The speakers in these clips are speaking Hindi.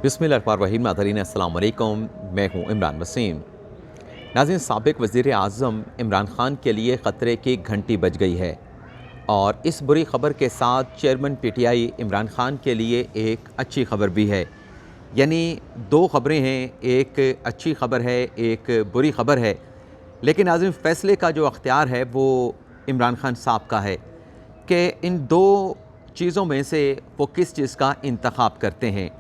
बिस्मिल्लाहिर्रहमानिर्रहीम। नाज़रीन अस्सलाम वालेकुम, मैं हूँ इमरान वसीम। नाज़रीन, साबिक़ वज़ीर आज़म इमरान ख़ान के लिए ख़तरे की घंटी बज गई है और इस बुरी ख़बर के साथ चेयरमैन पीटीआई इमरान ख़ान के लिए एक अच्छी ख़बर भी है। यानी दो ख़बरें हैं, एक अच्छी ख़बर है, एक बुरी ख़बर है। लेकिन नाज़रीन, फ़ैसले का जो अख्तियार है वो इमरान ख़ान साहब का है कि इन दो चीज़ों में से वो किस चीज़ का इंतख़ाब करते हैं।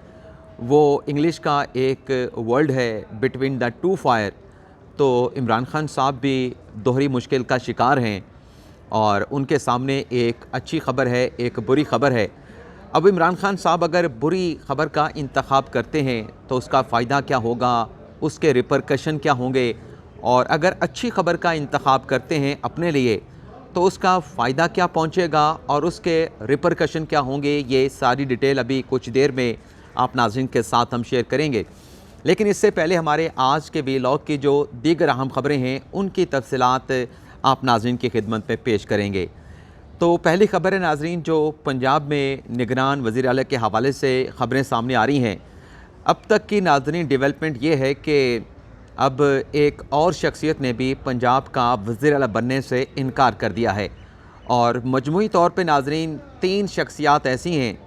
वो इंग्लिश का एक वर्ड है, बिटवीन द टू फायर। तो इमरान ख़ान साहब भी दोहरी मुश्किल का शिकार हैं और उनके सामने एक अच्छी ख़बर है, एक बुरी ख़बर है। अब इमरान ख़ान साहब अगर बुरी ख़बर का इंतख़ाब करते हैं तो उसका फ़ायदा क्या होगा, उसके रिपरकशन क्या होंगे, और अगर अच्छी ख़बर का इंतख़ाब करते हैं अपने लिए तो उसका फ़ायदा क्या पहुँचेगा और उसके रिपरकशन क्या होंगे। ये सारी डिटेल अभी कुछ देर में आप नाज़रीन के साथ हम शेयर करेंगे। लेकिन इससे पहले हमारे आज के वीलॉग की जो दीगर अहम ख़बरें हैं उनकी तफसीलात आप नाज़रीन की खिदमत में पेश करेंगे। तो पहली ख़बर है नाज़रीन, जो पंजाब में निगरान वज़ीर आला के हवाले से ख़बरें सामने आ रही हैं। अब तक की नाज़रीन डेवलपमेंट ये है कि अब एक और शख्सियत ने भी पंजाब का वज़ीर आला बनने से इनकार कर दिया है और मजमूई तौर पे नाज़रीन 3 शख्सियात ऐसी हैं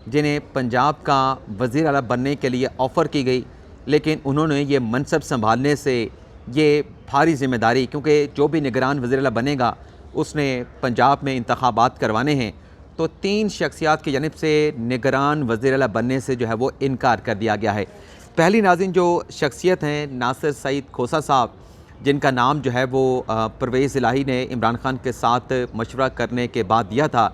जिन्हें पंजाब का वज़ीर आला बनने के लिए ऑफ़र की गई, लेकिन उन्होंने ये मनसब संभालने से ये भारी ज़िम्मेदारी, क्योंकि जो भी निगरान वज़ीर आला बनेगा उसने पंजाब में इंतखाबात करवाने हैं, तो 3 शख्सियात की जानिब से निगरान वज़ीर आला बनने से जो है वो इनकार कर दिया गया है। पहली नाज़रीन जो शख्सियत हैं नासिर सईद खोसा साहब, जिनका नाम जो है वो परवेज़ इलाही ने इमरान ख़ान के साथ मशवरा करने के बाद दिया था।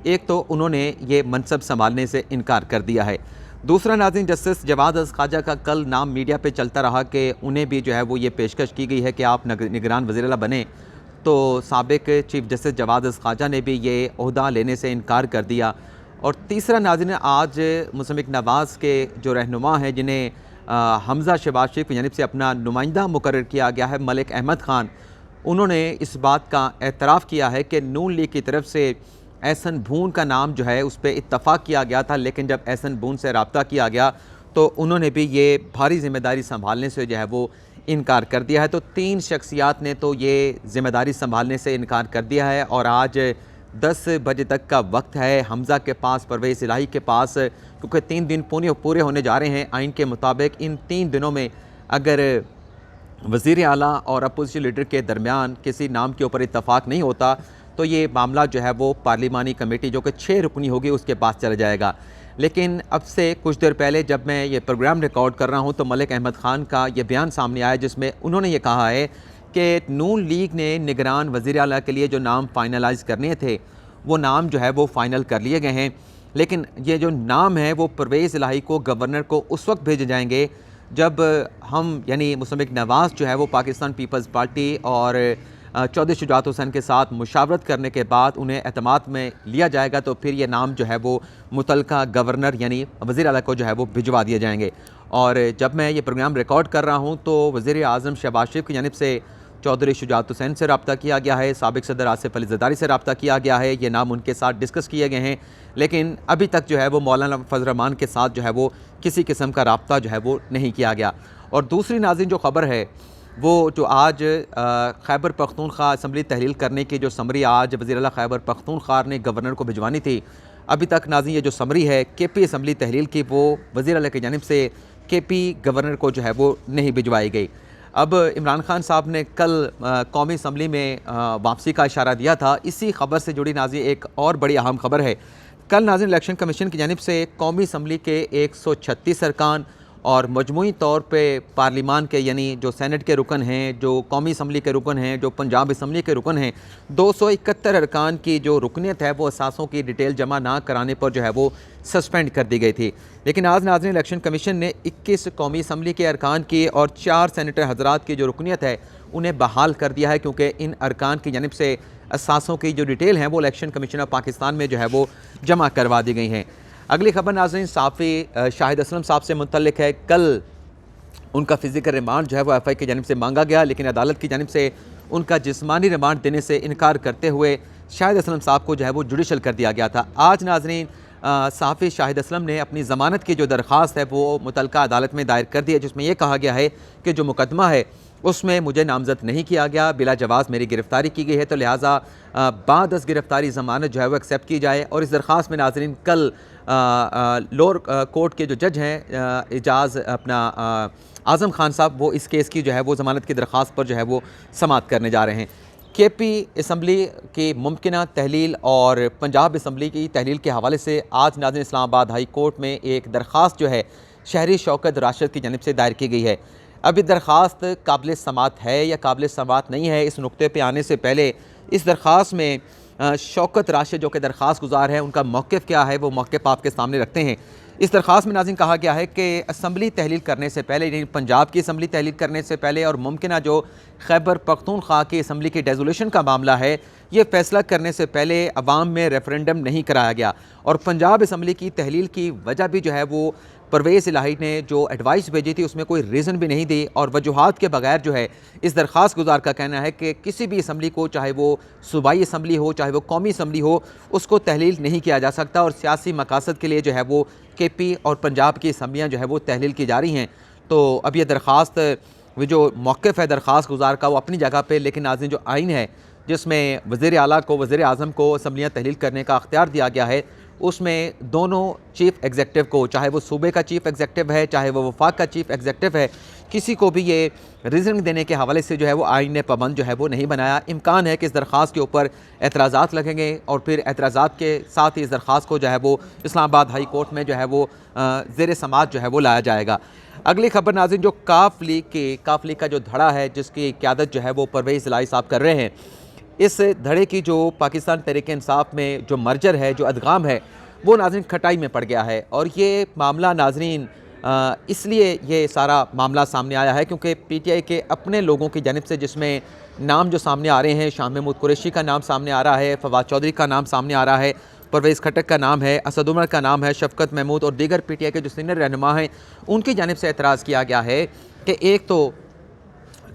एक तो उन्होंने ये मनसब संभालने से इनकार कर दिया है। दूसरा नाज़रीन, जस्टिस जवाद ख्वाजा का कल नाम मीडिया पे चलता रहा कि उन्हें भी जो है वो ये पेशकश की गई है कि आप निगरान वज़ीर आला बने, तो साबिक़ चीफ़ जस्टिस जवाद ख्वाजा ने भी ये ओहदा लेने से इनकार कर दिया। और तीसरा नाज़रीन, आज मुसम्मिक नवाज़ के जो रहनुमा हैं जिन्हें हमज़ा शहबाज शरीफ की जानिब से अपना नुमाइंदा मुकर्रर किया गया है, मलिक अहमद ख़ान, उन्होंने इस बात का एतराफ़ किया है कि नून लीग की तरफ से एहसन भून का नाम जो है उस पर इत्तफ़ाक़ किया गया था, लेकिन जब एहसन भून से रब्ता किया गया तो उन्होंने भी ये भारी ज़िम्मेदारी संभालने से जो है वो इनकार कर दिया है। तो 3 शख्सियात ने तो ये ज़िम्मेदारी संभालने से इनकार कर दिया है और आज 10 बजे तक का वक्त है हमज़ा के पास, परवेज़ इलाही के पास, क्योंकि 3 दिन पूरे होने जा रहे हैं आइन के मुताबिक। इन 3 दिनों में अगर वज़ीर आला और अपोजिशन लीडर के दरमियान किसी नाम के ऊपर इत्तफ़ाक़ नहीं होता तो ये मामला जो है वो पार्लिमानी कमेटी जो कि 6 रुकनी होगी उसके पास चला जाएगा। लेकिन अब से कुछ देर पहले जब मैं ये प्रोग्राम रिकॉर्ड कर रहा हूँ तो मलिक अहमद ख़ान का ये बयान सामने आया जिसमें उन्होंने ये कहा है कि नून लीग ने निगरान वज़ीर आला के लिए जो नाम फ़ाइनलाइज़ करने थे वो नाम जो है वो फ़ाइनल कर लिए गए हैं, लेकिन ये जो नाम है वो परवेज़ इलाही को, गवर्नर को उस वक्त भेजे जाएंगे जब हम यानी मुसम्मिक नवाज़ जो है वो पाकिस्तान पीपल्स पार्टी और चौधरी शुजात हुसैन के साथ मुशावरत करने के बाद उन्हें एतमाद में लिया जाएगा, तो फिर ये नाम जो है वो मुतलका गवर्नर यानी वज़ीर आला को जो है वो भिजवा दिए जाएंगे। और जब मैं ये प्रोग्राम रिकॉर्ड कर रहा हूँ तो वज़ीर आज़म शहबाज शरीफ की जानिब से चौधरी शुजात हुसैन से रब्ता किया गया है, साबिक़ सदर आसिफ अली ज़रदारी से रब्ता किया गया है, ये नाम उनके साथ डिस्कस किए गए हैं, लेकिन अभी तक जो है वो मौलाना फजल रहमान के साथ जो है वो किसी किस्म का रब्ता जो है वो नहीं किया गया। और दूसरी नाज़रीन जो ख़बर है वो जो आज खैबर पख्तूनख्वा असम्बली तहलील करने की जो समरी आज वज़ीर आला खैबर पख्तूनख्वा ने गवर्नर को भिजवानी थी, अभी तक नाज़रीन ये जो समरी है केपी असम्बली तहलील की वो वज़ीर आला की जानिब से केपी गवर्नर को जो है वो नहीं भिजवाई गई। अब इमरान ख़ान साहब ने कल कौमी असम्बली में वापसी का इशारा दिया था। इसी खबर से जुड़ी नाज़रीन एक और बड़ी अहम खबर है। कल नाज़रीन इलेक्शन कमीशन की जानिब से कौमी असम्बली के 136 अरकान और मजमूई तौर पे पार्लिमान के यानी जो सेनेट के रुकन हैं, जो कौमी असम्बली के रुकन हैं, जो पंजाब असम्बली के रुकन हैं, 271 अरकान की जो रुकनीत है वो असासों की डिटेल जमा ना कराने पर जो है वो सस्पेंड कर दी गई थी। लेकिन आज नाज़रीन इलेक्शन कमीशन ने 21 कौमी असम्बली के अरकान की और 4 सेनेटर हजरात की जो रुकनीत है उन्हें बहाल कर दिया है, क्योंकि इन अरकान की जानिब से असासों की जो डिटेल हैं वो इलेक्शन कमीशन ऑफ पाकिस्तान में जो है वो जमा करवा दी गई हैं। अगली खबर नाज़रीन साफ़ी शाहिद असलम साहब से मुतल्लिक है। कल उनका फ़िज़िकल रिमांड जो है वो एफआई की जानिब से मांगा गया, लेकिन अदालत की जानिब से उनका जिस्मानी रिमांड देने से इनकार करते हुए शाहिद असलम साहब को जो है वो जुडिशल कर दिया गया था। आज नाज़रीन सहाफ़ी शाहिद असलम ने अपनी ज़मानत की जो दरख्वास्त है वो मुतल्लिका अदालत में दायर कर दी है, जिसमें यह कहा गया है कि जो मुकदमा है उसमें मुझे नामज़द नहीं किया गया, बिला जवाज़ मेरी गिरफ़्तारी की गई है, तो लिहाजा बाद अज़ गिरफ़्तारी ज़मानत जो है वो एक्सेप्ट की जाए। और इस दरख्वास्त में नाज़रीन कल लोअर कोर्ट के जो जज हैं एजाज़ अपना आज़म खान साहब, वो इस केस की जो है वो ज़मानत की दरख्वास्त पर जो है वो समाअत करने जा रहे हैं। KP असम्बली की मुमकिना तहलील और पंजाब असम्बली की तहलील के हवाले से आज नाज़रीन इस्लामाबाद हाई कोर्ट में एक दरख्वास्त जो है शहरी शौकत राशिद की जानिब से दायर की गई है। अब ये दरख्वास्त काबिल समाअत है या काबिल समाअत नहीं है, इस नुक्ते पे आने से पहले इस दरख्वास्त में शौकत राशिद जो कि दरख्वास्त गुजार है उनका मौक़िफ़ क्या है, वो मौक़िफ़ आपके सामने रखते हैं। इस दरख्वास्त में नाज़रीन कहा गया है कि असम्बली तहलील करने से पहले, यानी पंजाब की असम्बली तहलील करने से पहले और मुमकिन जो खैबर पख्तूनख्वा की असम्बली की डेजोलेशन का मामला है, ये फ़ैसला करने से पहले अवाम में रेफरेंडम नहीं कराया गया। और पंजाब असम्बली की तहलील की वजह भी जो है वो परवेज़ इलाही ने जो एडवाइस भेजी थी उसमें कोई रीज़न भी नहीं दी, और वजूहात के बगैर जो है इस दरख्वास्त गुजार का कहना है कि किसी भी असम्बली को, चाहे वो सूबाई असम्बली हो चाहे वो कौमी असम्बली हो, उसको तहलील नहीं किया जा सकता। और सियासी मकासद के लिए जो है वो KP और पंजाब की असम्बलियाँ जो है वो तहलील की जा रही हैं। तो अब ये दरख्वास्त, वो जो मौक़िफ़ है दरख्वास्त गुजार का वो अपनी जगह पे, लेकिन नाज़रीन जो आइन है जिसमें वज़ीर आला को, वज़ीर आज़म को असम्बलियाँ तहलील करने का अख्तियार दिया गया है, उसमें दोनों चीफ़ एग्जेक्टिव को, चाहे वो सूबे का चीफ़ एग्जेक्टिव है चाहे वो वफाक का चीफ़ एग्जेक्टिव है, किसी को भी ये रीज़निंग देने के हवाले से जो है वो आइन ने पाबंद जो है वो नहीं बनाया। इम्कान है कि इस दरख्वास्त के ऊपर एतराज़ात लगेंगे और फिर एतराज़ात के साथ ही इस दरख्वास्त को जो है वो इस्लामाबाद हाई कोर्ट में जो है वो ज़ेर समाअत जो है वो लाया जाएगा। अगली खबर नाज़रीन, जो काफ लीग का जो धड़ा है जिसकी क़यादत जो है वो परवेज़ इलाही साहब कर रहे हैं, इस धड़े की जो पाकिस्तान तहरीक-ए-इंसाफ में जो मर्जर है, जो अदगाम है, वो नाज़रीन खटाई में पड़ गया है। और ये मामला नाज़रीन इसलिए ये सारा मामला सामने आया है क्योंकि PTI के अपने लोगों की जानिब से, जिसमें नाम जो सामने आ रहे हैं, शाह महमूद कुरैशी का नाम सामने आ रहा है, फवाद चौधरी का नाम सामने आ रहा है, परवेज़ खटक का नाम है, असद उमर का नाम है, शफ़कत महमूद और दीगर PTI के जो सीनियर रहनुमा हैं उनकी जानिब से एतराज़ किया गया है कि एक तो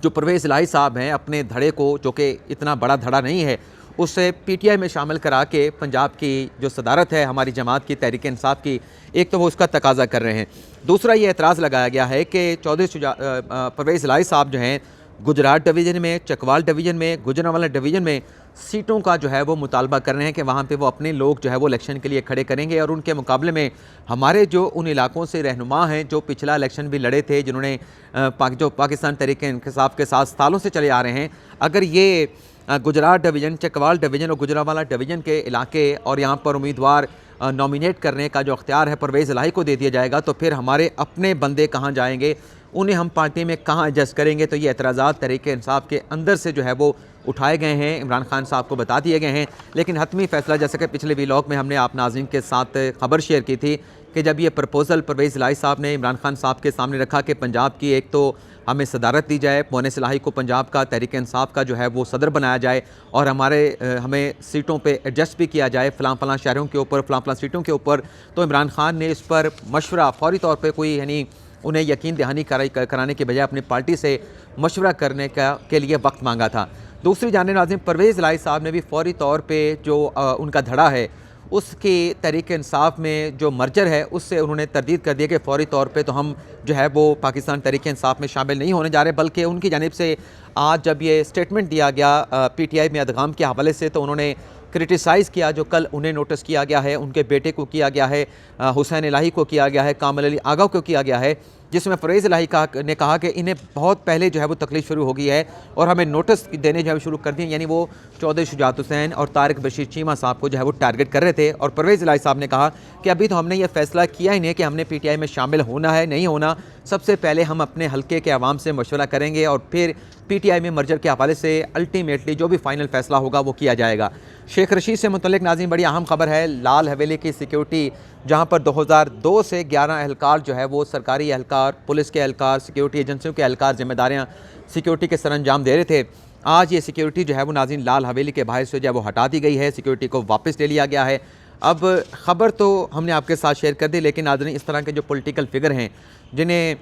जो परवेज़ इलाही साहब हैं अपने धड़े को, जो कि इतना बड़ा धड़ा नहीं है, उसे PTI में शामिल करा के पंजाब की जो सदारत है हमारी जमात की तहरीक इंसाफ की, एक तो वो उसका तकाजा कर रहे हैं। दूसरा ये एतराज़ लगाया गया है कि परवेज़ इलाही साहब जो हैं गुजरात डिवीज़न में, चकवाल डिवीज़न में, गुजरांवाला डिवीज़न में सीटों का जो है वो मुतालबा कर रहे हैं कि वहाँ पे वो अपने लोग जो है वो इलेक्शन के लिए खड़े करेंगे। और उनके मुकाबले में हमारे जो उन इलाकों से रहनुमा हैं जो पिछला इलेक्शन भी लड़े थे, जिन्होंने जो पाकिस्तान तहरीक-ए-इंसाफ के साथ सालों से चले आ रहे हैं, अगर ये गुजरात डिवीज़न, चकवाल डिवीज़न और गुजरांवाला डिवीज़न के इलाके और यहाँ पर उम्मीदवार नॉमिनेट करने का जो अख्तियार है परवेज़ इलाही को दे दिया जाएगा, तो फिर हमारे अपने बंदे कहाँ जाएंगे, उन्हें हम पार्टी में कहाँ एडजस्ट करेंगे। तो ये एतराज़ात तहरीक-ए-इंसाफ के अंदर से जो है वो उठाए गए हैं, इमरान खान साहब को बता दिए गए हैं। लेकिन हतमी फ़ैसला, जैसे कि पिछले व्लॉग में हमने आप नाज़रीन के साथ खबर शेयर की थी कि जब ये प्रपोज़ल परवेज़ इलाही साहब ने इमरान खान साहब के सामने रखा कि पंजाब की एक तो हमें सदारत दी जाए, मोनिस इलाही को पंजाब का तहरीक-ए-इंसाफ का जो है वो सदर बनाया जाए और हमें सीटों पे एडजस्ट भी किया जाए फ़लाँ शहरों के ऊपर, फ़लाँ सीटों के ऊपर, तो इमरान खान ने इस पर मशवरा फ़ौरी तौर पर, कोई यानी उन्हें यकीन दहानी कराने के बजाय अपनी पार्टी से मशवरा करने के लिए वक्त मांगा था। दूसरी जानिब नाज़रीन, परवेज़ इलाही साहब ने भी फ़ौरी तौर पे जो उनका धड़ा है उसकी तहरीक-ए-इंसाफ में जो मर्जर है उससे उन्होंने तरदीद कर दिया कि फ़ौरी तौर पे तो हम जो है वो पाकिस्तान तहरीक-ए-इंसाफ में शामिल नहीं होने जा रहे। बल्कि उनकी जानिब से आज जब ये स्टेटमेंट दिया गया PTI में अदगाम के हवाले से, तो उन्होंने क्रिटिसाइज़ किया, जो कल उन्हें नोटिस किया गया है, उनके बेटे को किया गया है, हुसैन इलाही को किया गया है, कामिल अली आगा को किया गया है, जिसमें परवेज़ इलाही ने कहा कि इन्हें बहुत पहले जो है वो तकलीफ़ शुरू हो गई है और हमें नोटिस देने जो है शुरू कर दिए। यानी वो चौधरी शुजात हुसैन और तारिक बशीर चीमा साहब को जो है वो टारगेट कर रहे थे। और परवेज़ इलाही साहब ने कहा कि अभी तो हमने ये फ़ैसला किया ही नहीं कि हमने PTI में शामिल होना है नहीं होना, सबसे पहले हम अपने हल्के के आवाम से मशवरा करेंगे और फिर PTI में मर्जर के हवाले से अल्टीमेटली जो भी फ़ाइनल फ़ैसला होगा वो किया जाएगा। शेख रशीद से मुतल्लिक नाज़रीन बड़ी अहम खबर है। लाल हवेली की सिक्योरिटी, जहाँ पर 2002 से 11 एहलकार जो है वो सरकारी एहलकार, पुलिस के एहलकार, सिक्योरिटी एजेंसियों के एहलकार ज़िम्मेदारियाँ सिक्योरिटी के सरअंजाम दे रहे थे, आज ये सिक्योरिटी जो है वो नाज़रीन लाल हवेली के बाहर से जो है वो हटा दी गई है, सिक्योरिटी को वापस ले लिया गया है। अब ख़बर तो हमने आपके साथ शेयर कर दी, लेकिन नाज़रीन इस तरह के जो पॉलिटिकल फिगर हैं जिन्हें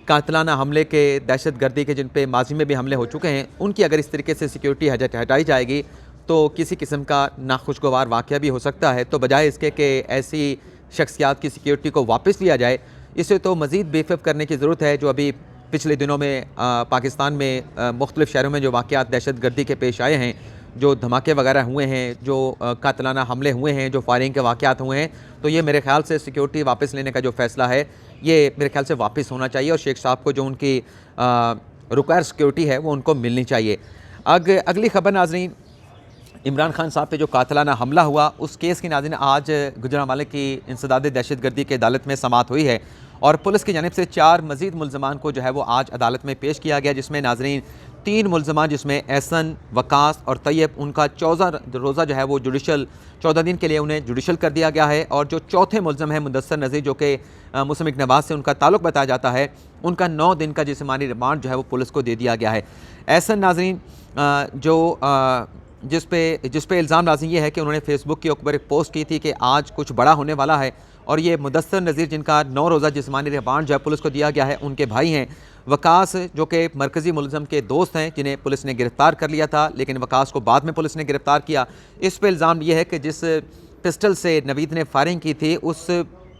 कातलाना हमले के, दहशत गर्दी के, जिन पे माजी में भी हमले हो चुके हैं, उनकी अगर इस तरीके से सिक्योरिटी हटाई जाएगी तो किसी किस्म का नाखुशगवार वाक़या भी हो सकता है। तो बजाय इसके कि ऐसी शख्सियात की सिक्योरिटी को वापस लिया जाए, इसे तो मज़ीद बेफ़ करने की ज़रूरत है। जो अभी पिछले दिनों में पाकिस्तान में मुख्तलिफ़ शहरों में जो वाक़यात दहशत गर्दी के पेश आए हैं, जो धमाके वगैरह हुए हैं, जो कातलाना हमले हुए हैं, जो फायरिंग के वाक़यात हुए हैं, तो ये मेरे ख़्याल से सिक्योरिटी वापस लेने का जो फ़ैसला है, ये मेरे ख़्याल से वापस होना चाहिए और शेख साहब को जो उनकी रिक्वायर्ड सिक्योरिटी है वो उनको मिलनी चाहिए। अगली ख़बर नाज़रीन, इमरान खान साहब पे जो कातलाना हमला हुआ, उस केस की नाज़रीन आज गुजरांवाले की इंसदाद दहशत गर्दी की अदालत में समाअत हुई है और पुलिस की जानिब से 4 मज़ीद मुल्ज़मान को जो है वो आज अदालत में पेश किया गया, जिसमें नाज़रीन 3 मुल्ज़मान जिसमें एहसन, वकास और तैयब, उनका 14 रोज़ा जो है वो जुडिशल 14 दिन के लिए उन्हें जुडिशल कर दिया गया है। और जो चौथे मुल्ज़म है मुदस्सर नज़ीर, जो कि मुस्लिम नवाज़ से उनका ताल्लुक़ बताया जाता है, उनका 9 दिन का जिस्मानी रिमांड जो है वो पुलिस को दे दिया गया है। एहसन नाज़रीन जिस पे इल्ज़ाम नाज़रीन ये है कि उन्होंने फेसबुक के ऊपर एक पोस्ट की थी कि आज कुछ बड़ा होने वाला है, और ये मुदस्सर नज़ीर जिनका 9 रोज़ा जिस्मानी रिमांड जो है पुलिस को दिया गया है, उनके भाई हैं। वकास जो कि मरकज़ी मुलज़म के दोस्त हैं, जिन्हें पुलिस ने गिरफ़्तार कर लिया था, लेकिन वकास को बाद में पुलिस ने गिरफ़्तार किया। इस पर इल्ज़ाम ये है कि जिस पिस्टल से नवीद ने फायरिंग की थी, उस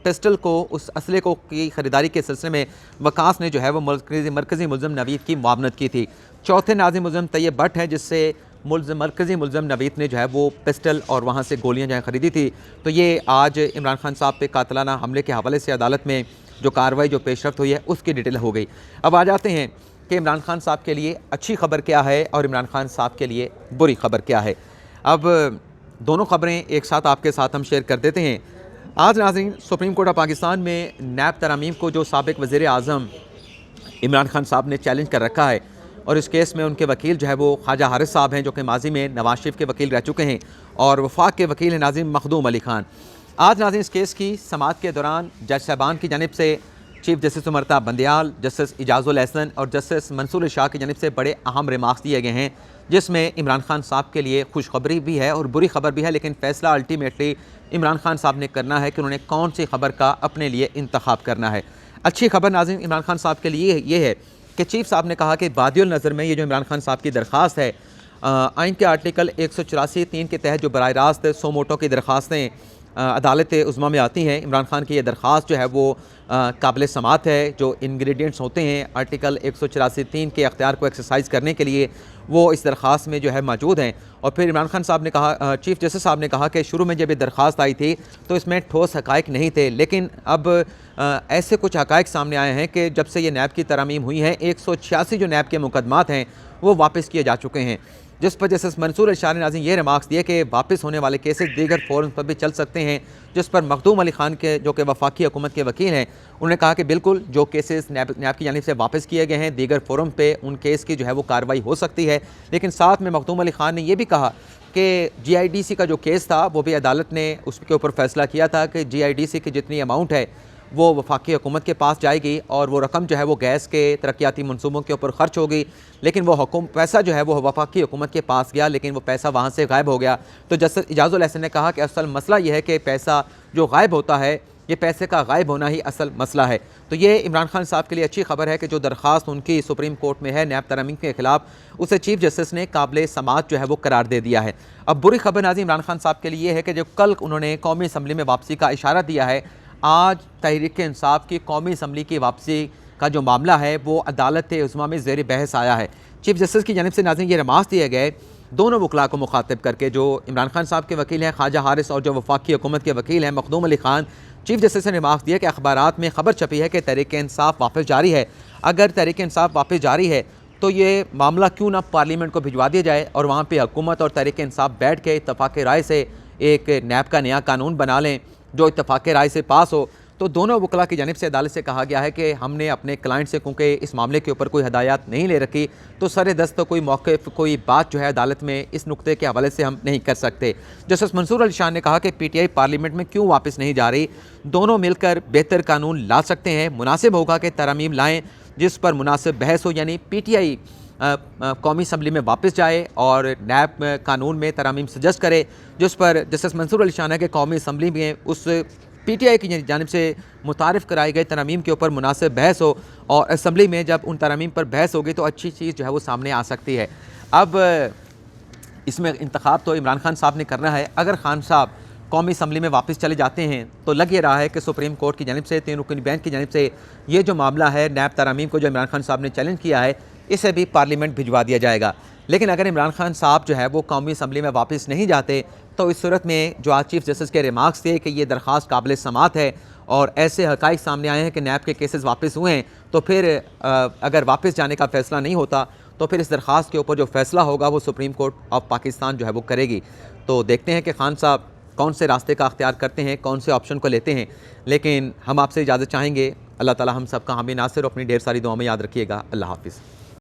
पिस्टल को, उस असले को की ख़रीदारी के सिलसिले में वकास ने जो है वो मरकज़ी मुलज़म नवीद की मुआवनत की थी। चौथे नाज़िम मुलज़म तैयब भट्ट हैं, जिससे मरकज़ी मुलज़म नवीद ने जो है वो पिस्टल और वहाँ से गोलियाँ जो है ख़रीदी थी। तो ये आज इमरान खान साहब पे कातलाना हमले के हवाले से अदालत में जो कार्रवाई, जो पेशरफ्त हुई है, उसकी डिटेल हो गई। अब आ जाते हैं कि इमरान खान साहब के लिए अच्छी खबर क्या है और इमरान खान साहब के लिए बुरी खबर क्या है। अब दोनों खबरें एक साथ आपके साथ हम शेयर कर देते हैं। आज नाज़रीन, सुप्रीम कोर्ट ऑफ पाकिस्तान में नैब तरमीम को जो साबिक़ वज़ीर आज़म इमरान खान साहब ने चैलेंज कर रखा है, और इस केस में उनके वकील जो है वो ख्वाजा हारिस साहब हैं, जो कि माजी में नवाज शरीफ के वकील रह चुके हैं, और वफाक के वकील हैं नाज़रीन मखदूम अली खान। आज नाज़रीन इस केस की समाअत के दौरान जज साहबान की जानिब से chief justice उमरता Bandial, justice Ijazul Ehsan और जस्टिस मंसूर शाह की जानिब से बड़े अहम रिमार्क्स दिए गए हैं, जिसमें इमरान खान साहब के लिए खुशखबरी भी है और बुरी खबर भी है। लेकिन फ़ैसला अल्टीमेटली इमरान खान साहब ने करना है कि उन्होंने कौन सी खबर का अपने लिए इंतखाब करना है। अच्छी खबर नाज़रीन इमरान खान साहब के लिए ये है कि चीफ साहब ने कहा कि बादियुल नज़र में ये जो इमरान खान साहब की दरख्वास्त है, आइन के आर्टिकल 184(3) के तहत जो बराह रास्त सो मोटो की दरख्वास्तें अदालत उज़्मा में आती हैं, इमरान खान की ये दरख्वास्त जो है वो काबिल समात है। जो इंग्रेडिएंट्स होते हैं आर्टिकल 184(3) के अख्तियार को एक्सरसाइज करने के लिए, वो इस दरख्वास्त में जो है मौजूद हैं। और फिर इमरान खान साहब ने कहा, चीफ जस्टिस साहब ने कहा कि शुरू में जब ये दरख्वास्त आई थी तो इसमें ठोस हक़ाइक़ नहीं थे, लेकिन अब ऐसे कुछ हक़ाइक़ सामने आए हैं कि जब से ये नैब की तरमीम हुई है, 186 जो नैब के मुकदमात हैं वो वापस किए जा चुके हैं, जिस पर जस्टिस मंसूर शाह ने नाज़रीन ये रिमार्क्स दिए कि वापस होने वाले केसेस दीगर फोरम पर भी चल सकते हैं। जिस पर मखदूम अली खान के, जो कि वफाकी हुकूमत के वकील हैं, उन्होंने कहा कि बिल्कुल जो केसेस नैब की जानिब से वापस किए गए हैं, दीगर फोरम पे उन केस की जो है वो कार्रवाई हो सकती है। लेकिन साथ में मखदूम अली खान ने यह भी कहा कि GIDC का जो केस था वो भी अदालत ने उसके ऊपर फैसला किया था कि GIDC की जितनी अमाउंट है वो वफाकी हुकूमत के पास जाएगी और वो रकम जो है वो गैस के तरक्याती मनसूबों के ऊपर ख़र्च होगी। लेकिन वो पैसा जो है वो वफाकी हुकूमत के पास गया, लेकिन वो पैसा वहाँ से गायब हो गया। तो जस्टिस इजाज़ुल एहसन ने कहा कि असल मसला ये है कि पैसा जो गायब होता है, ये पैसे का गायब होना ही असल मसला है। तो ये इमरान खान साहब के लिए अच्छी खबर है कि जो दरख्वास्त उनकी सुप्रीम कोर्ट में है नैब तरमीम के ख़िलाफ़, उसे चीफ जस्टिस ने काबिल समाअत जो है वो करार दे दिया है। अब बुरी खबर नाज़रीन इमरान खान साहब के लिए ये है कि जो कल उन्होंने कौमी असम्बली में वापसी का इशारा दिया है, आज तहरीक इंसाफ की कौमी असम्बली की वापसी का जो मामला है वो अदालत उज़्मा में ज़ेर बहस आया है। चीफ जस्टिस की जानिब से नाज़रीन ये रिमार्क्स दिए गए दोनों वकला को मुखातिब करके, जो इमरान खान साहब के वकील हैं ख्वाजा हारिस और जो वफाकी हुकूमत के वकील हैं मखदूम अली खान। चीफ जस्टिस ने रिमार्क्स दिया कि अखबारात में खबर छपी है कि तहरीक इंसाफ वापस जारी है। अगर तहरीक इंसाफ वापस जारी है तो ये मामला क्यों ना पार्लियामेंट को भिजवा दिया जाए और वहाँ पर हुकूमत और तहरीक इंसाफ बैठ के इत्तफाक़ राय से एक नैब का नया कानून बना लें जो इत्तफाक़ राय से पास हो। तो दोनों वकला की जानिब से अदालत से कहा गया है कि हमने अपने क्लाइंट से, क्योंकि इस मामले के ऊपर कोई हदायत नहीं ले रखी, तो सरे दस्त कोई मौक़िफ़, कोई बात जो है अदालत में इस नुक्ते के हवाले से हम नहीं कर सकते। जस्टिस मंसूर अली शाह ने कहा कि PTI पार्लियामेंट में क्यों वापस नहीं जा रही, दोनों मिलकर बेहतर कानून ला सकते हैं। मुनासिब होगा कि तरमीम लाएँ जिस पर मुनासिब बहस हो, यानी PTI कौमी असम्बली में वापस जाए और नैब कानून में तरमीम सजेस्ट करे, जिस पर जस्टिस मंसूर अली शाह ने कि कौमी असम्बली में उस PTI की जानिब से मुतारिफ़ कराई गई तरमीम के ऊपर मुनासिब बहस हो, और असम्बली में जब उन तरमीम पर बहस होगी तो अच्छी चीज़ जो है वो सामने आ सकती है। अब इसमें इंतखाब तो इमरान खान साहब ने करना है। अगर खान साहब कौमी असम्बली में वापस चले जाते हैं तो लग ये रहा है कि सुप्रीम कोर्ट की जानिब से, 3 रुकनी बेंच की जानिब से ये जो मामला है नैब तरामीम को जो इमरान खान साहब ने चैलेंज किया है, इसे भी पार्लियामेंट भिजवा दिया जाएगा। लेकिन अगर इमरान खान साहब जो है वो कौमी असम्बली में वापस नहीं जाते तो इस सूरत में जो आज चीफ जस्टिस के रिमार्क्स थे कि ये दरख्वास्त काबिल समात है और ऐसे हक़ाइक़ सामने आए हैं कि नैब के केसेस वापस हुए हैं, तो फिर अगर वापस जाने का फ़ैसला नहीं होता तो फिर इस दरख्वास्त के ऊपर जो फ़ैसला होगा वो सुप्रीम कोर्ट ऑफ पाकिस्तान जो है वो करेगी। तो देखते हैं कि खान साहब कौन से रास्ते का अख्तियार करते हैं, कौन से ऑप्शन को लेते हैं। लेकिन हम आपसे इजाज़त चाहेंगे। अल्लाह ताला हम सब का हामी नासिर, अपनी ढेर सारी दुआ में याद रखिएगा। अल्लाह हाफ़िज़।